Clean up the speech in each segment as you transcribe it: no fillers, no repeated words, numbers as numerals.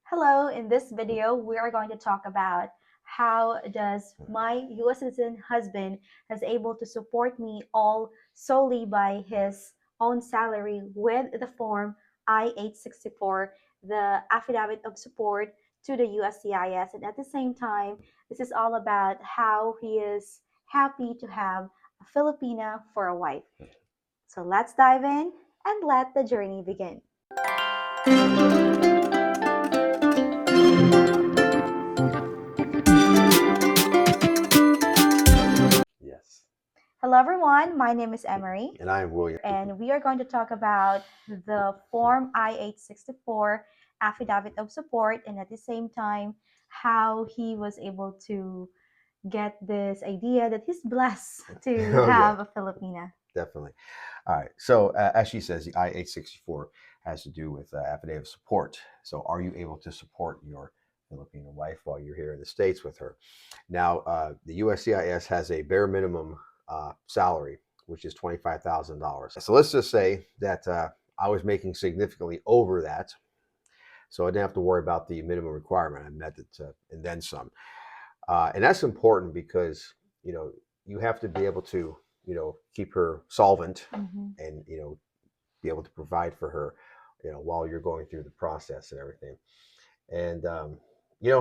Hello, in this video, we are going to talk about how does my US citizen husband has able to support me all solely by his own salary with the form I-864, the Affidavit of Support to the USCIS. And at the same time, this is all about how he is happy to have a Filipina for a wife. So let's dive in and let the journey begin. Yes. Hello everyone, my name is Emmary. And I am William. And we are going to talk about the Form I-864 Affidavit of Support, and at the same time, how he was able to get this idea that he's blessed to have a Filipina. Definitely. All right. So as she says, the I-864 has to do with affidavit of support. So are you able to support your Filipino wife while you're here in the States with her? Now, the USCIS has a bare minimum salary, which is $25,000. So let's just say that I was making significantly over that. So I didn't have to worry about the minimum requirement. I met it and then some. And that's important because, you have to be able to, keep her solvent and, be able to provide for her, while you're going through the process and everything. And,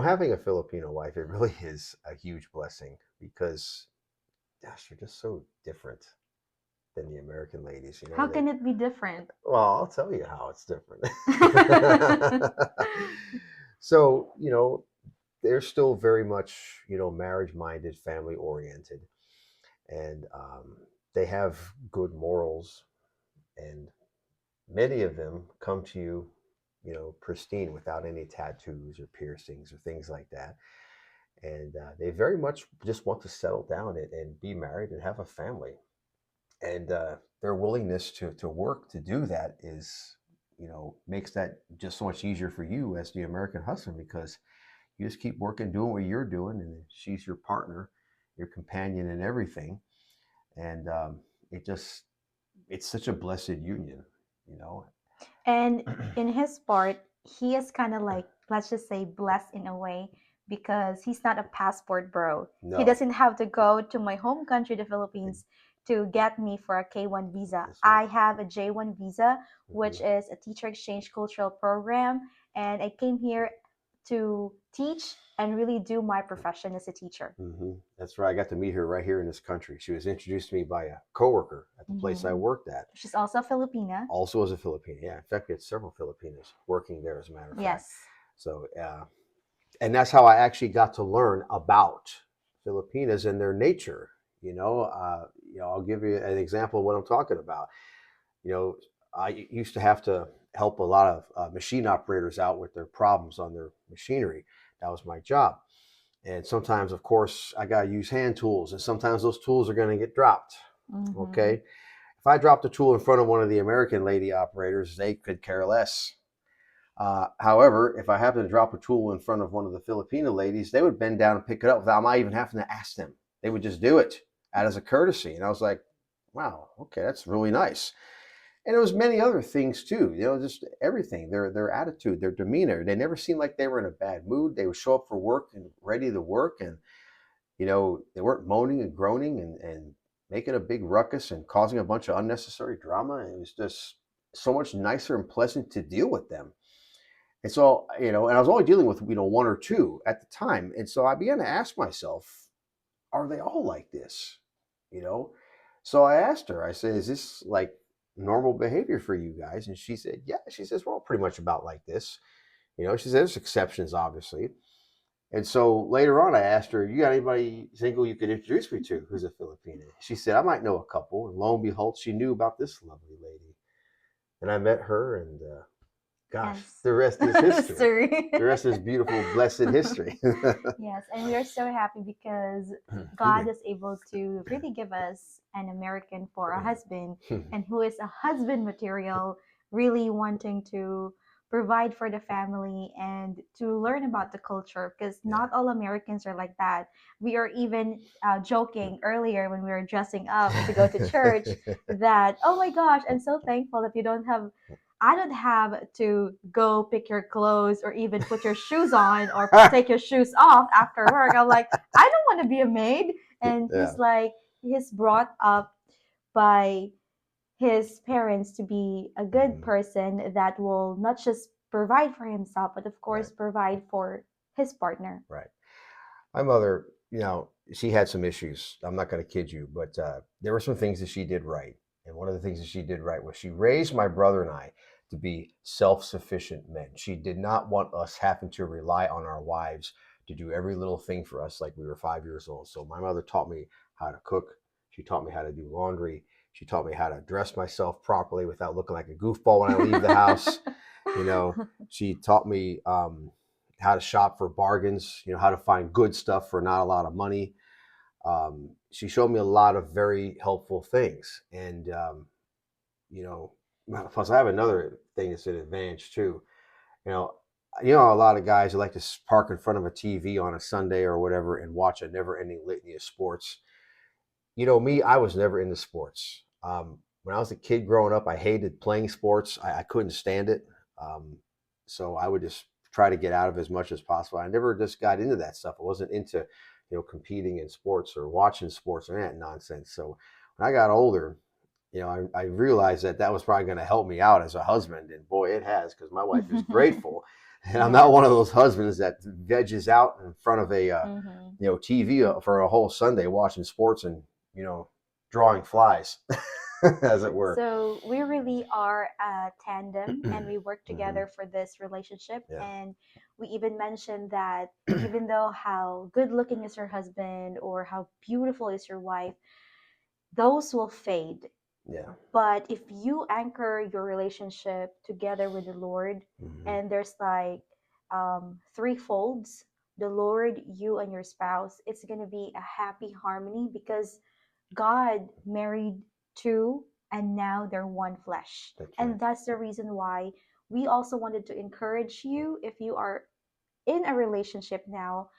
having a Filipino wife, it really is a huge blessing because, gosh, you're just so different than the American ladies. How can it be different? Well, I'll tell you how it's different. So, they're still very much, marriage-minded, family-oriented, and they have good morals, and many of them come to you, pristine, without any tattoos or piercings or things like that. And they very much just want to settle down and be married and have a family. And their willingness to work to do that is, makes that just so much easier for you as the American husband, because you just keep working, doing what you're doing, and she's your partner, your companion, and everything. And it's such a blessed union, And in his part, he is kind of like, let's just say, blessed in a way because he's not a passport bro. No. He doesn't have to go to my home country, the Philippines, to get me for a K1 visa. That's right. I have a J1 visa, which is a teacher exchange cultural program, and I came here to teach and really do my profession as a teacher. That's right. I got to meet her right here in this country. She was introduced to me by a coworker at the place I worked at. She's also a Filipina. Also as a Filipina, yeah. In fact, we had several Filipinas working there, as a matter of fact. Yes. So, and that's how I actually got to learn about Filipinas and their nature. I'll give you an example of what I'm talking about. I used to have to help a lot of machine operators out with their problems on their machinery. That was my job. And sometimes, of course, I got to use hand tools, and sometimes those tools are going to get dropped. Okay. If I dropped a tool in front of one of the American lady operators, they could care less. However, if I happened to drop a tool in front of one of the Filipino ladies, they would bend down and pick it up without my even having to ask them. They would just do it as a courtesy. And I was like, wow, okay, that's really nice. And there was many other things too, just everything, their attitude, their demeanor. They never seemed like they were in a bad mood. They would show up for work and ready to work. And, they weren't moaning and groaning and making a big ruckus and causing a bunch of unnecessary drama. And it was just so much nicer and pleasant to deal with them. And so, and I was only dealing with, one or two at the time. And so I began to ask myself, are they all like this? So I asked her, I said, is this like normal behavior for you guys? And she said, yeah. She says, we're all pretty much about like this. She said, there's exceptions, obviously. And so later on, I asked her, you got anybody single you could introduce me to who's a Filipina? She said, I might know a couple. And lo and behold, she knew about this lovely lady. And I met her, and gosh, yes. The rest is history. The rest is beautiful, blessed history. Yes, and we are so happy because God is able to really give us an American for a husband, and who is a husband material, really wanting to provide for the family and to learn about the culture, because not all Americans are like that. We are even joking earlier when we were dressing up to go to church that, oh my gosh, I'm so thankful that you don't have I don't have to go pick your clothes or even put your shoes on or take your shoes off after work. I'm like, I don't want to be a maid. And Yeah. he's like, he's brought up by his parents to be a good person that will not just provide for himself, but of course provide for his partner. Right. My mother, she had some issues. I'm not going to kid you, but there were some things that she did right. And one of the things that she did right was she raised my brother and I to be self-sufficient men. She did not want us having to rely on our wives to do every little thing for us like we were 5 years old. So my mother taught me how to cook. She taught me how to do laundry. She taught me how to dress myself properly without looking like a goofball when I leave the house. She taught me how to shop for bargains, how to find good stuff for not a lot of money. She showed me a lot of very helpful things. And, plus I have another thing that's an advantage too. You know, a lot of guys who like to park in front of a TV on a Sunday or whatever and watch a never ending litany of sports. Me, I was never into sports. When I was a kid growing up, I hated playing sports. I couldn't stand it. So I would just try to get out of as much as possible. I never just got into that stuff. I wasn't into, competing in sports or watching sports or that nonsense. So when I got older, I realized that was probably going to help me out as a husband. And boy, it has, because my wife is grateful. And I'm not one of those husbands that veges out in front of a, TV for a whole Sunday watching sports and, drawing flies, as it were. So we really are a tandem and we work together for this relationship. Yeah. And we even mentioned that even though how good looking is your husband or how beautiful is your wife, those will fade. Yeah. But if you anchor your relationship together with the Lord, and there's like three folds, the Lord, you, and your spouse, it's going to be a happy harmony because God married two and now they're one flesh. And that's the reason why we also wanted to encourage you, if you are in a relationship now,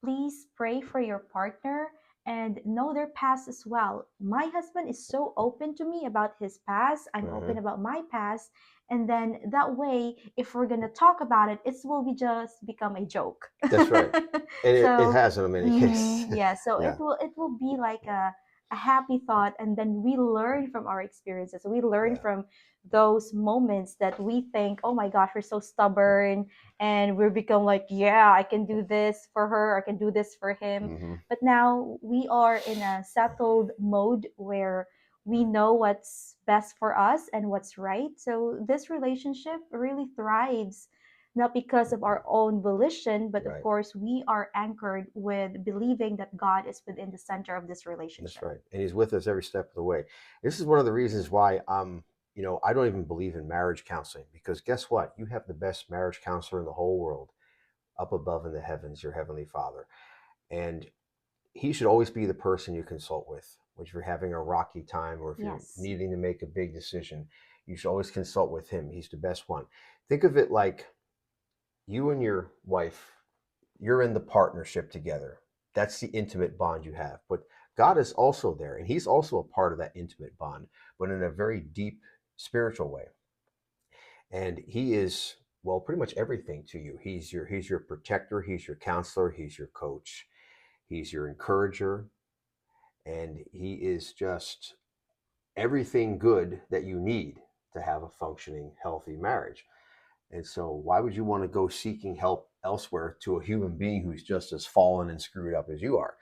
please pray for your partner and know their past as well. My husband is so open to me about his past. I'm open about my past. And then that way, if we're gonna talk about it, it will be just become a joke. That's right. And it has in many cases. Yeah. So it will be like a happy thought, and then we learn from our experiences. We learn from those moments that we think, oh my gosh, we're so stubborn, and we become like, yeah, I can do this for her, I can do this for him. But now we are in a settled mode where we know what's best for us and what's right. So this relationship really thrives not because of our own volition, but of course we are anchored with believing that God is within the center of this relationship. That's right. And he's with us every step of the way. This is one of the reasons why I don't even believe in marriage counseling, because guess what? You have the best marriage counselor in the whole world up above in the heavens, your Heavenly Father. And he should always be the person you consult with. If you're having a rocky time or if you're needing to make a big decision, you should always consult with him. He's the best one. Think of it like you and your wife, you're in the partnership together. That's the intimate bond you have. But God is also there, and he's also a part of that intimate bond, but in a very deep spiritual way. And he is, well, pretty much everything to you. He's your protector, he's your counselor, he's your coach, he's your encourager, and he is just everything good that you need to have a functioning, healthy marriage. And so why would you want to go seeking help elsewhere to a human being who's just as fallen and screwed up as you are,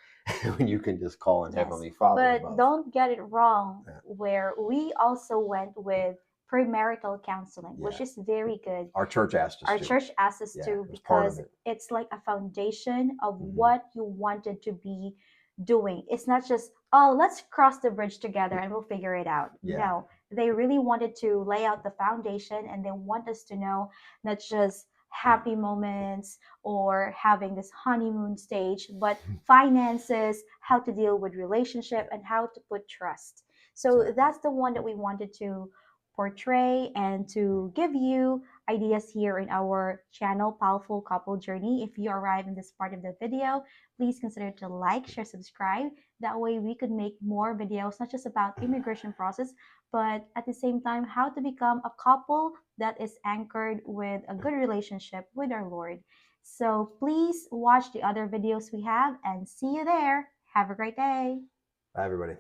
when you can just call on Heavenly Father But above? don't get it wrong, where we also went with premarital counseling, which is very good. Our church asked us Our to. church asked us to, because it's like a foundation of what you wanted to be doing. It's not just, oh, let's cross the bridge together and we'll figure it out. No, they really wanted to lay out the foundation, and they want us to know not just happy moments or having this honeymoon stage, but finances, how to deal with relationship, and how to put trust. So that's the one that we wanted to portray and to give you ideas here in our channel, Powerful Couple Journey. If you arrive in this part of the video, please consider to like, share, subscribe. That way we could make more videos, not just about immigration process, but at the same time, how to become a couple that is anchored with a good relationship with our Lord. So please watch the other videos we have and see you there. Have a great day. Bye, everybody.